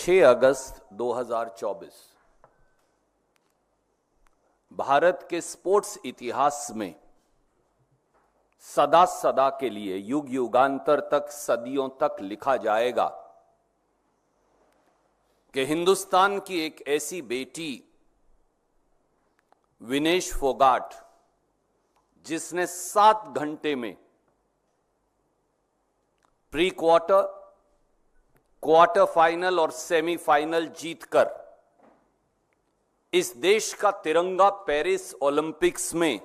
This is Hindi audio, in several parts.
6 अगस्त 2024 भारत के स्पोर्ट्स इतिहास में सदा सदा के लिए युग युगांतर तक सदियों तक लिखा जाएगा कि हिंदुस्तान की एक ऐसी बेटी विनेश फोगाट जिसने 7 घंटे में प्री क्वार्टर, क्वार्टर फाइनल और सेमीफाइनल जीतकर इस देश का तिरंगा पेरिस ओलंपिक्स में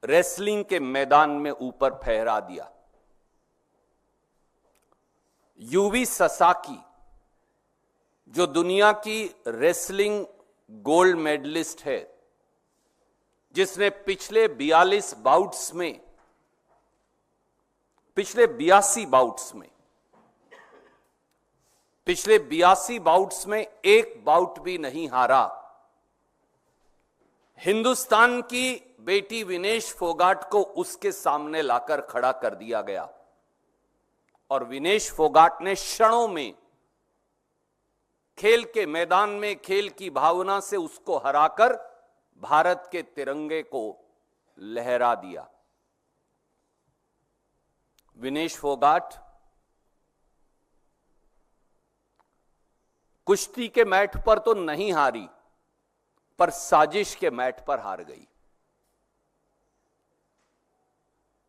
रेसलिंग के मैदान में ऊपर फहरा दिया। यूवी ससाकी जो दुनिया की रेसलिंग गोल्ड मेडलिस्ट है, जिसने पिछले 82 बाउट्स में, पिछले 82 बाउट्स में एक बाउट भी नहीं हारा, हिंदुस्तान की बेटी विनेश फोगाट को उसके सामने लाकर खड़ा कर दिया गया और विनेश फोगाट ने क्षणों में खेल के मैदान में खेल की भावना से उसको हराकर भारत के तिरंगे को लहरा दिया। विनेश फोगाट कुश्ती के मैट पर तो नहीं हारी, पर साजिश के मैट पर हार गई।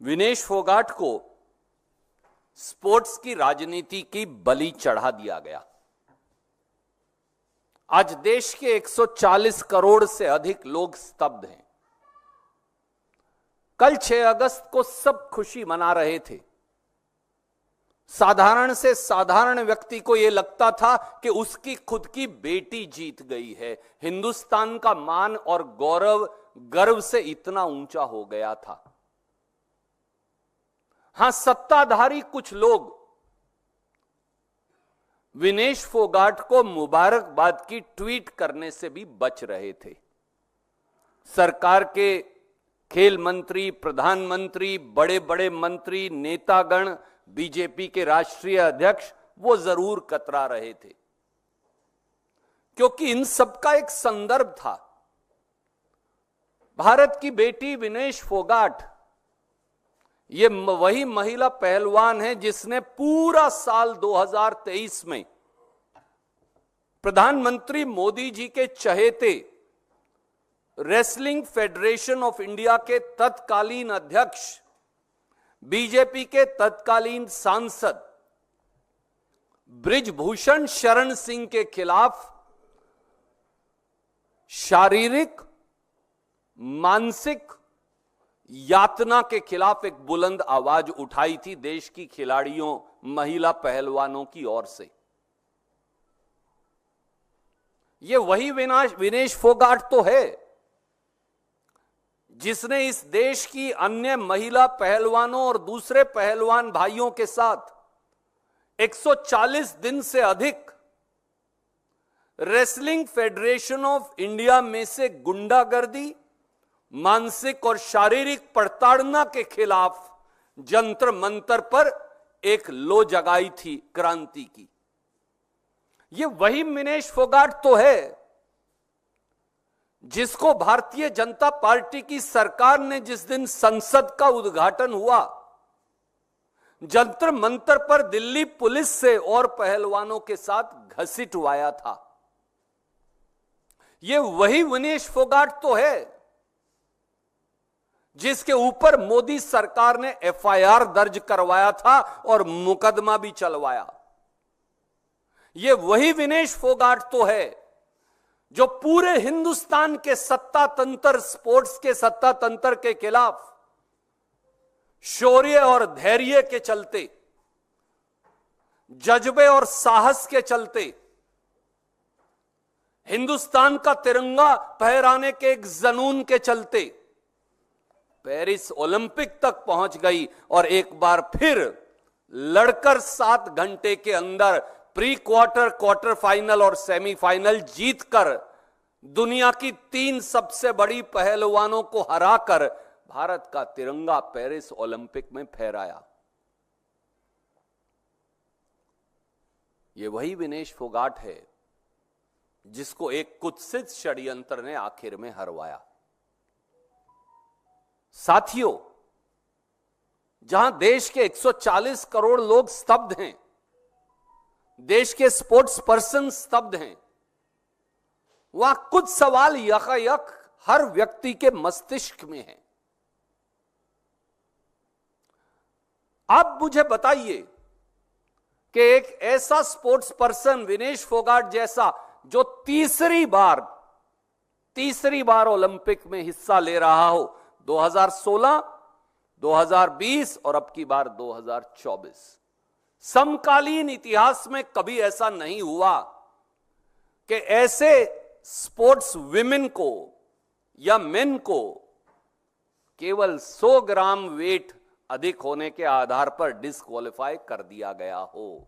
विनेश फोगाट को स्पोर्ट्स की राजनीति की बलि चढ़ा दिया गया। आज देश के 140 करोड़ से अधिक लोग स्तब्ध हैं। कल 6 अगस्त को सब खुशी मना रहे थे। साधारण से साधारण व्यक्ति को यह लगता था कि उसकी खुद की बेटी जीत गई है। हिंदुस्तान का मान और गौरव गर्व से इतना ऊंचा हो गया था। हां, सत्ताधारी कुछ लोग विनेश फोगाट को मुबारकबाद की ट्वीट करने से भी बच रहे थे। सरकार के खेल मंत्री, प्रधानमंत्री, बड़े बड़े मंत्री, नेतागण, बीजेपी के राष्ट्रीय अध्यक्ष वो जरूर कतरा रहे थे, क्योंकि इन सबका एक संदर्भ था। भारत की बेटी विनेश फोगाट ये वही महिला पहलवान है जिसने पूरा साल 2023 में प्रधानमंत्री मोदी जी के चहेते रेसलिंग फेडरेशन ऑफ इंडिया के तत्कालीन अध्यक्ष, बीजेपी के तत्कालीन सांसद बृजभूषण शरण सिंह के खिलाफ शारीरिक, मानसिक यातना के खिलाफ एक बुलंद आवाज उठाई थी देश की खिलाड़ियों, महिला पहलवानों की ओर से। ये वही विनेश फोगाट तो है जिसने इस देश की अन्य महिला पहलवानों और दूसरे पहलवान भाइयों के साथ 140 दिन से अधिक रेसलिंग फेडरेशन ऑफ इंडिया में से गुंडागर्दी, मानसिक और शारीरिक प्रताड़ना के खिलाफ जंतर मंतर पर एक लो जगाई थी क्रांति की। यह वही विनेश फोगाट तो है जिसको भारतीय जनता पार्टी की सरकार ने जिस दिन संसद का उद्घाटन हुआ, जंतर मंतर पर दिल्ली पुलिस से और पहलवानों के साथ घसीटवाया था। यह वही विनेश फोगाट तो है जिसके ऊपर मोदी सरकार ने एफआईआर दर्ज करवाया था और मुकदमा भी चलवाया। यह वही विनेश फोगाट तो है जो पूरे हिंदुस्तान के सत्ता तंत्र, स्पोर्ट्स के सत्ता तंत्र के खिलाफ शौर्य और धैर्य के चलते, जज्बे और साहस के चलते, हिंदुस्तान का तिरंगा फहराने के एक जुनून के चलते पेरिस ओलंपिक तक पहुंच गई और एक बार फिर लड़कर 7 घंटे के अंदर प्री क्वार्टर, क्वार्टर फाइनल और सेमीफाइनल जीतकर दुनिया की 3 सबसे बड़ी पहलवानों को हराकर भारत का तिरंगा पेरिस ओलंपिक में फहराया। ये वही विनेश फोगाट है जिसको एक कुत्सित षड्यंत्र ने आखिर में हरवाया। साथियों, जहां देश के 140 करोड़ लोग स्तब्ध हैं, देश के स्पोर्ट्स पर्सन स्तब्ध हैं, वहां कुछ सवाल यकायक हर व्यक्ति के मस्तिष्क में हैं। आप मुझे बताइए कि एक ऐसा स्पोर्ट्स पर्सन विनेश फोगाट जैसा, जो तीसरी बार ओलंपिक में हिस्सा ले रहा हो, 2016, 2020 और अब की बार 2024, समकालीन इतिहास में कभी ऐसा नहीं हुआ कि ऐसे स्पोर्ट्स विमेन को या मेन को केवल 100 ग्राम वेट अधिक होने के आधार पर डिस्क्वालीफाई कर दिया गया हो।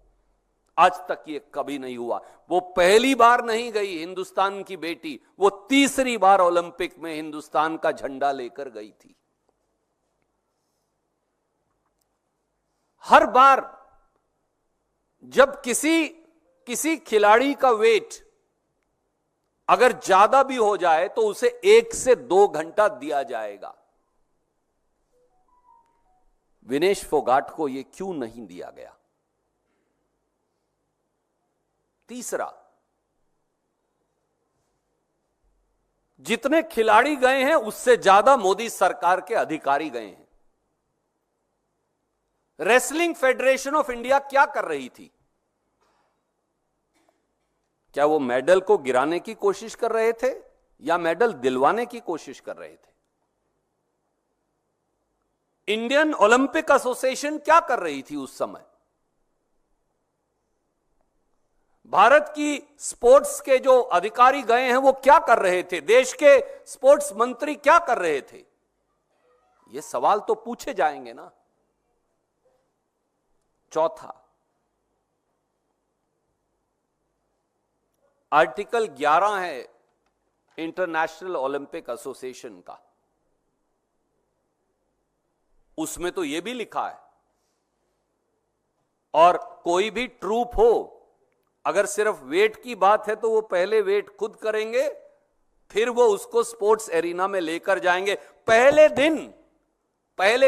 आज तक ये कभी नहीं हुआ। वो पहली बार नहीं गई हिंदुस्तान की बेटी, वो तीसरी बार ओलंपिक में हिंदुस्तान का झंडा लेकर गई थी। हर बार जब किसी खिलाड़ी का वेट अगर ज्यादा भी हो जाए तो उसे 1 से 2 घंटा दिया जाएगा। विनेश फोगाट को यह क्यों नहीं दिया गया? तीसरा, जितने खिलाड़ी गए हैं उससे ज्यादा मोदी सरकार के अधिकारी गए हैं। रेसलिंग फेडरेशन ऑफ इंडिया क्या कर रही थी? क्या वो मेडल को गिराने की कोशिश कर रहे थे या मेडल दिलवाने की कोशिश कर रहे थे? इंडियन ओलंपिक एसोसिएशन क्या कर रही थी उस समय? भारत की स्पोर्ट्स के जो अधिकारी गए हैं वो क्या कर रहे थे? देश के स्पोर्ट्स मंत्री क्या कर रहे थे? ये सवाल तो पूछे जाएंगे ना। चौथा, आर्टिकल 11 है इंटरनेशनल ओलंपिक एसोसिएशन का, उसमें तो यह भी लिखा है, और कोई भी ट्रूप हो, अगर सिर्फ वेट की बात है तो वो पहले वेट खुद करेंगे, फिर वो उसको स्पोर्ट्स एरिना में लेकर जाएंगे। पहले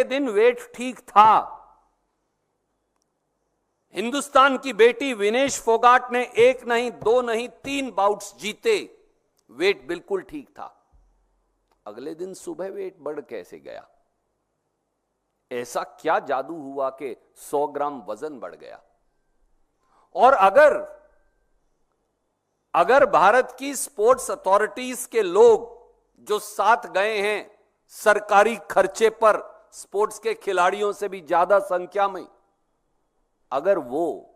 दिन वेट ठीक था। हिंदुस्तान की बेटी विनेश फोगाट ने 1 नहीं 2 नहीं 3 बाउट्स जीते, वेट बिल्कुल ठीक था। अगले दिन सुबह वेट बढ़ कैसे गया? ऐसा क्या जादू हुआ कि 100 ग्राम वजन बढ़ गया? और अगर भारत की स्पोर्ट्स अथॉरिटीज के लोग जो साथ गए हैं सरकारी खर्चे पर, स्पोर्ट्स के खिलाड़ियों से भी ज्यादा संख्या में, अगर वो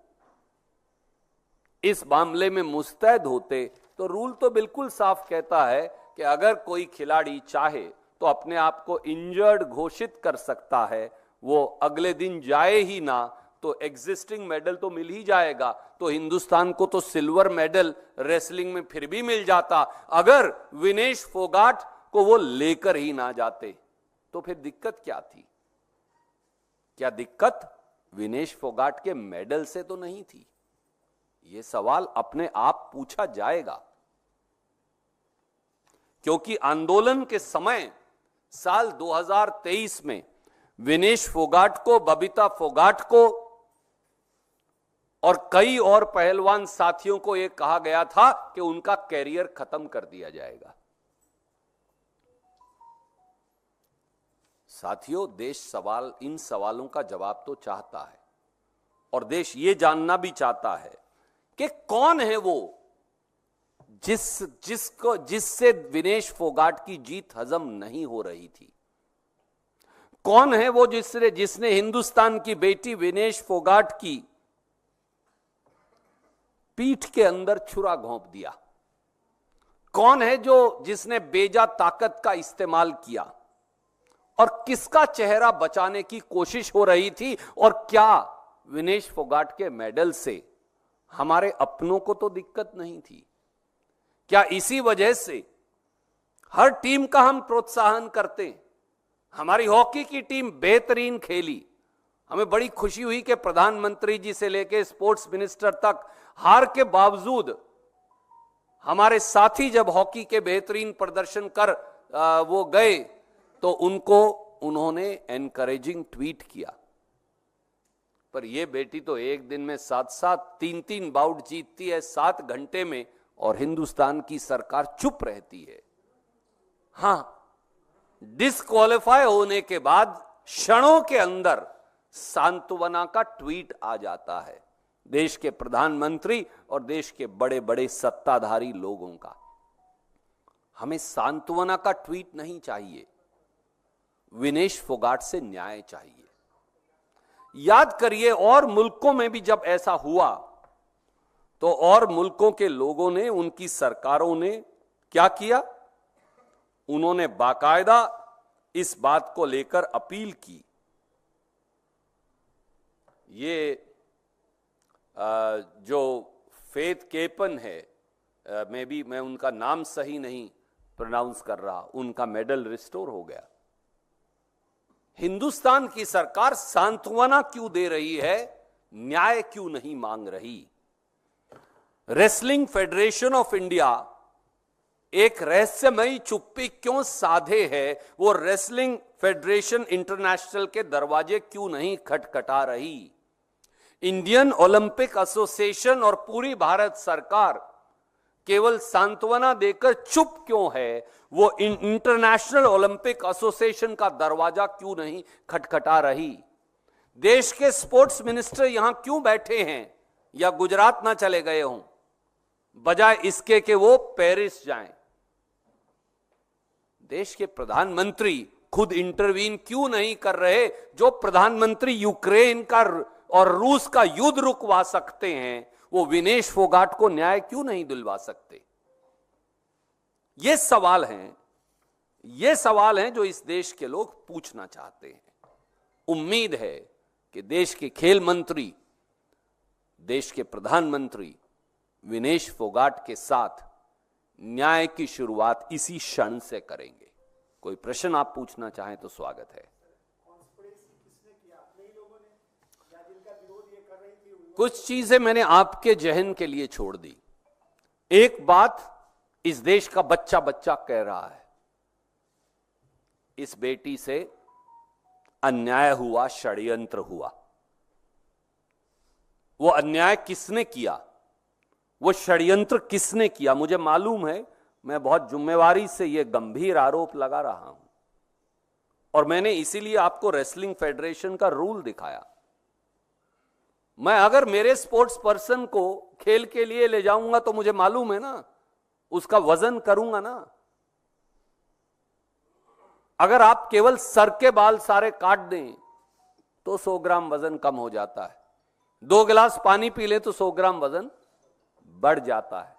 इस मामले में मुस्तैद होते तो रूल तो बिल्कुल साफ कहता है कि अगर कोई खिलाड़ी चाहे तो अपने आप को इंजर्ड घोषित कर सकता है, वो अगले दिन जाए ही ना तो एग्जिस्टिंग मेडल तो मिल ही जाएगा। तो हिंदुस्तान को तो सिल्वर मेडल रेसलिंग में फिर भी मिल जाता। अगर विनेश फोगाट को वो लेकर ही ना जाते तो फिर दिक्कत क्या थी? क्या दिक्कत विनेश फोगाट के मेडल से तो नहीं थी? यह सवाल अपने आप पूछा जाएगा, क्योंकि आंदोलन के समय साल 2023 में विनेश फोगाट को, बबीता फोगाट को और कई और पहलवान साथियों को यह कहा गया था कि उनका कैरियर खत्म कर दिया जाएगा। साथियों, देश इन सवालों का जवाब तो चाहता है, और देश ये जानना भी चाहता है कि कौन है वो जिससे विनेश फोगाट की जीत हजम नहीं हो रही थी? कौन है वो जिसने हिंदुस्तान की बेटी विनेश फोगाट की पीठ के अंदर छुरा घोंप दिया? कौन है जिसने बेजा ताकत का इस्तेमाल किया? और किसका चेहरा बचाने की कोशिश हो रही थी? और क्या विनेश फोगाट के मेडल से हमारे अपनों को तो दिक्कत नहीं थी? क्या इसी वजह से हर टीम का हम प्रोत्साहन करते? हमारी हॉकी की टीम बेहतरीन खेली, हमें बड़ी खुशी हुई कि प्रधानमंत्री जी से लेकर स्पोर्ट्स मिनिस्टर तक हार के बावजूद हमारे साथी जब हॉकी के बेहतरीन प्रदर्शन कर वो गए तो उन्होंने एनकरेजिंग ट्वीट किया। पर ये बेटी तो एक दिन में 7-7 3-3 बाउट जीतती है 7 घंटे में, और हिंदुस्तान की सरकार चुप रहती है। हां, डिस्क्वालीफाई होने के बाद क्षणों के अंदर सांत्वना का ट्वीट आ जाता है देश के प्रधानमंत्री और देश के बड़े बड़े सत्ताधारी लोगों का। हमें सांत्वना का ट्वीट नहीं चाहिए, विनेश फोगाट से न्याय चाहिए। याद करिए, और मुल्कों में भी जब ऐसा हुआ तो और मुल्कों के लोगों ने, उनकी सरकारों ने क्या किया? उन्होंने बाकायदा इस बात को लेकर अपील की। ये जो फेथ केपन है, मैं उनका नाम सही नहीं प्रोनाउंस कर रहा, उनका मेडल रिस्टोर हो गया। हिंदुस्तान की सरकार सांत्वना क्यों दे रही है, न्याय क्यों नहीं मांग रही? रेसलिंग फेडरेशन ऑफ इंडिया एक रहस्यमयी चुप्पी क्यों साधे है? वो रेसलिंग फेडरेशन इंटरनेशनल के दरवाजे क्यों नहीं खटखटा रही? इंडियन ओलंपिक एसोसिएशन और पूरी भारत सरकार केवल सांत्वना देकर चुप क्यों है? वो इंटरनेशनल ओलंपिक एसोसिएशन का दरवाजा क्यों नहीं खटखटा रही? देश के स्पोर्ट्स मिनिस्टर यहां क्यों बैठे हैं या गुजरात ना चले गए हों, बजाय इसके कि वो पेरिस जाएं? देश के प्रधानमंत्री खुद इंटरवीन क्यों नहीं कर रहे? जो प्रधानमंत्री यूक्रेन का और रूस का युद्ध रुकवा सकते हैं, वो विनेश फोगाट को न्याय क्यों नहीं दिलवा सकते? ये सवाल हैं जो इस देश के लोग पूछना चाहते हैं। उम्मीद है कि देश के खेल मंत्री, देश के प्रधानमंत्री विनेश फोगाट के साथ न्याय की शुरुआत इसी क्षण से करेंगे। कोई प्रश्न आप पूछना चाहें तो स्वागत है। कुछ चीजें मैंने आपके जहन के लिए छोड़ दी। एक बात इस देश का बच्चा बच्चा कह रहा है, इस बेटी से अन्याय हुआ, षड्यंत्र हुआ। वो अन्याय किसने किया, वो षड्यंत्र किसने किया? मुझे मालूम है, मैं बहुत जिम्मेवारी से यह गंभीर आरोप लगा रहा हूं, और मैंने इसीलिए आपको रेसलिंग फेडरेशन का रूल दिखाया। मैं अगर मेरे स्पोर्ट्स पर्सन को खेल के लिए ले जाऊंगा तो मुझे मालूम है ना, उसका वजन करूंगा ना। अगर आप केवल सर के बाल सारे काट दें तो 100 ग्राम वजन कम हो जाता है। 2 गिलास पानी पी लें तो 100 ग्राम वजन बढ़ जाता है।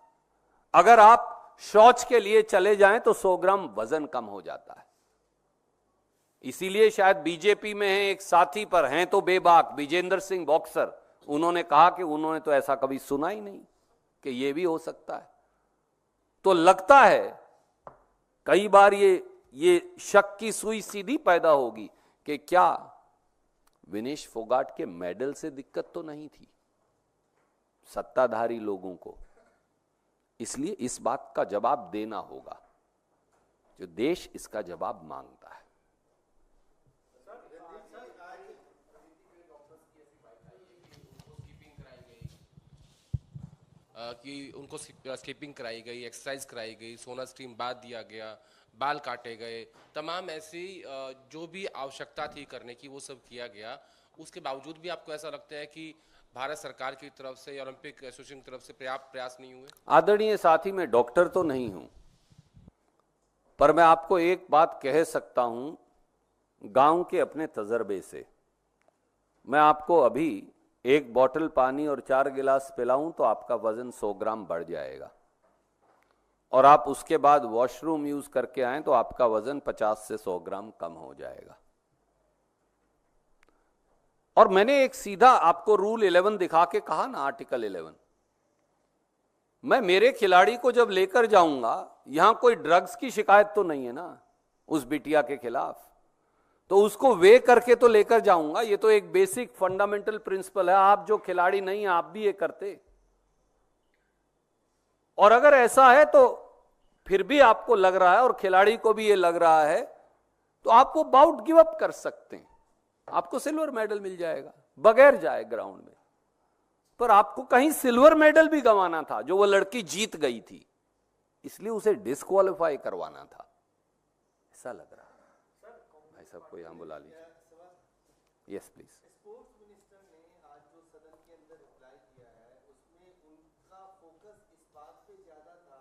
अगर आप शौच के लिए चले जाएं तो 100 ग्राम वजन कम हो जाता है। इसीलिए शायद बीजेपी में है एक साथी, पर हैं तो बेबाक, विजेंद्र सिंह बॉक्सर, उन्होंने कहा कि उन्होंने तो ऐसा कभी सुना ही नहीं कि यह भी हो सकता है। तो लगता है कई बार ये शक की सुई सीधी पैदा होगी कि क्या विनेश फोगाट के मेडल से दिक्कत तो नहीं थी सत्ताधारी लोगों को। इसलिए इस बात का जवाब देना होगा, जो देश इसका जवाब मांगता है। कि उनको स्किपिंग कराई गई, एक्सरसाइज कराई गई, सोना स्ट्रीम बाद दिया गया, बाल काटे गए, तमाम ऐसी जो भी आवश्यकता थी करने की वो सब किया गया। उसके बावजूद भी आपको ऐसा लगता है कि भारत सरकार की तरफ से या ओलंपिक एसोसिएशन की तरफ से पर्याप्त प्रयास नहीं हुए? आदरणीय साथी, मैं डॉक्टर तो नहीं हूं, पर मैं आपको एक बात कह सकता हूं गांव के अपने तजर्बे से। मैं आपको अभी 1 बोतल पानी और 4 गिलास पिलाऊं तो आपका वजन 100 ग्राम बढ़ जाएगा, और आप उसके बाद वॉशरूम यूज करके आए तो आपका वजन 50 से 100 ग्राम कम हो जाएगा। और मैंने एक सीधा आपको रूल 11 दिखा के कहा ना, आर्टिकल 11, मैं मेरे खिलाड़ी को जब लेकर जाऊंगा, यहां कोई ड्रग्स की शिकायत तो नहीं है ना उस बिटिया के खिलाफ, तो उसको वे करके तो लेकर जाऊंगा। ये तो एक बेसिक फंडामेंटल प्रिंसिपल है। आप जो खिलाड़ी नहीं, आप भी ये करते। और अगर ऐसा है तो फिर भी आपको लग रहा है और खिलाड़ी को भी ये लग रहा है तो आप वो बाउट गिव अप कर सकते हैं, आपको सिल्वर मेडल मिल जाएगा बगैर जाए ग्राउंड में। पर आपको कहीं सिल्वर मेडल भी गंवाना था जो वो लड़की जीत गई थी, इसलिए उसे डिस्क्वालीफाई करवाना था, ऐसा लग रहा है। भाई साहब को यहां बुला लीजिए। Yes please. स्पोर्ट्स मिनिस्टर ने आज जो सदन के अंदर रिप्लाई किया है उसमें उनका फोकस इस बात पे ज्यादा था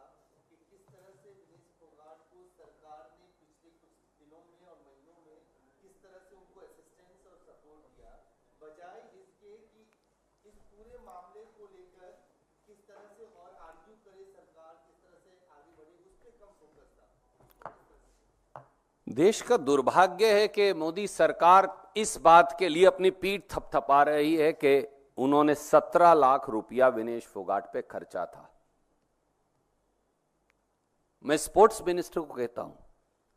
कि किस तरह से विनेश फोगाट को सरकार ने पिछले कुछ दिनों में और महीनों में किस तरह से उनको असिस्टेंस और सपोर्ट किया, बजाय इसके कि इस पूरे मामले को लेकर किस तरह से और आर्ग्यू करे सरकार, किस तरह से आगे बढ़े, उस पर कम फोकस था। देश का दुर्भाग्य है कि मोदी सरकार इस बात के लिए अपनी पीठ थपथपा रही है कि उन्होंने 17 लाख रुपया विनेश फोगाट पे खर्चा था। मैं स्पोर्ट्स मिनिस्टर को कहता हूं,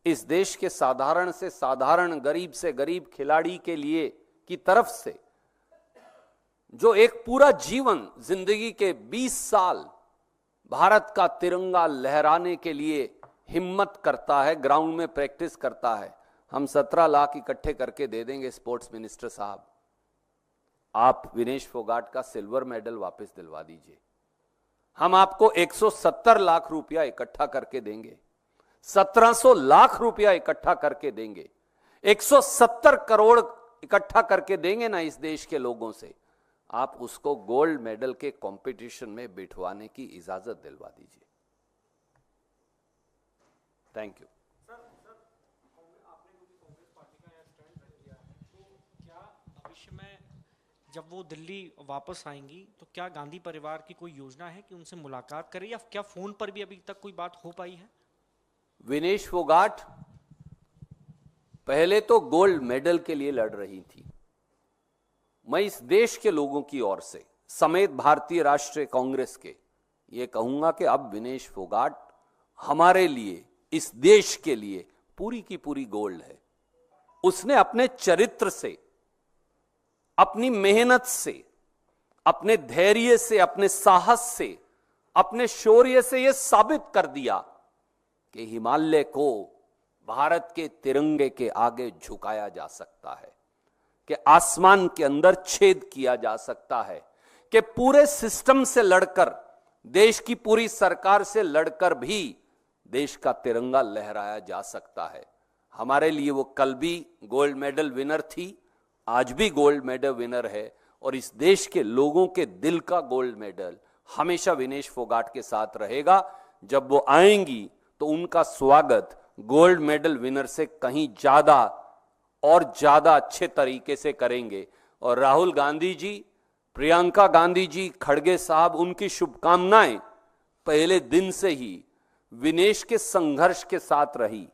इस देश के साधारण से साधारण, गरीब से गरीब खिलाड़ी के लिए की तरफ से जो एक पूरा जीवन, जिंदगी के 20 साल भारत का तिरंगा लहराने के लिए हिम्मत करता है, ग्राउंड में प्रैक्टिस करता है, हम 17 लाख इकट्ठे करके दे देंगे स्पोर्ट्स मिनिस्टर साहब, आप विनेश फोगाट का सिल्वर मेडल वापस दिलवा दीजिए। हम आपको 170 लाख रुपया इकट्ठा करके देंगे, 1700 लाख रुपया इकट्ठा करके देंगे, 170 करोड़ इकट्ठा करके देंगे ना इस देश के लोगों से, आप उसको गोल्ड मेडल के कंपटीशन में बिठवाने की इजाजत दिलवा दीजिए। Thank you. सर आपने जो कांग्रेस पार्टी का स्टैंड रख दिया है, तो क्या भविष्य में जब वो दिल्ली वापस आएंगी तो क्या गांधी परिवार की कोई योजना है कि उनसे मुलाकात करें, या क्या फोन पर भी अभी तक कोई बात हो पाई है? विनेश फोगाट पहले तो गोल्ड मेडल के लिए लड़ रही थी। मैं इस देश के लोगों की ओर से समेत भारतीय राष्ट्रीय कांग्रेस के ये कहूंगा कि अब विनेश फोगाट हमारे लिए, इस देश के लिए पूरी की पूरी गोल्ड है। उसने अपने चरित्र से, अपनी मेहनत से, अपने धैर्य से, अपने साहस से, अपने शौर्य से यह साबित कर दिया कि हिमालय को भारत के तिरंगे के आगे झुकाया जा सकता है, कि आसमान के अंदर छेद किया जा सकता है, कि पूरे सिस्टम से लड़कर, देश की पूरी सरकार से लड़कर भी देश का तिरंगा लहराया जा सकता है। हमारे लिए वो कल भी गोल्ड मेडल विनर थी, आज भी गोल्ड मेडल विनर है, और इस देश के लोगों के दिल का गोल्ड मेडल हमेशा विनेश फोगाट के साथ रहेगा। जब वो आएंगी तो उनका स्वागत गोल्ड मेडल विनर से कहीं ज्यादा और ज्यादा अच्छे तरीके से करेंगे। और राहुल गांधी जी, प्रियंका गांधी जी, खड़गे साहब, उनकी शुभकामनाएं पहले दिन से ही विनेश के संघर्ष के साथ रही।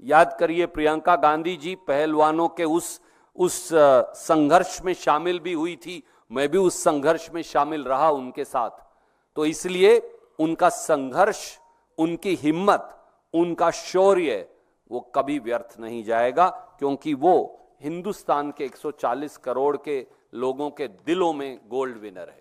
याद करिए, प्रियंका गांधी जी पहलवानों के उस संघर्ष में शामिल भी हुई थी, मैं भी उस संघर्ष में शामिल रहा उनके साथ। तो इसलिए उनका संघर्ष, उनकी हिम्मत, उनका शौर्य वो कभी व्यर्थ नहीं जाएगा, क्योंकि वो हिंदुस्तान के 140 करोड़ के लोगों के दिलों में गोल्ड विनर है।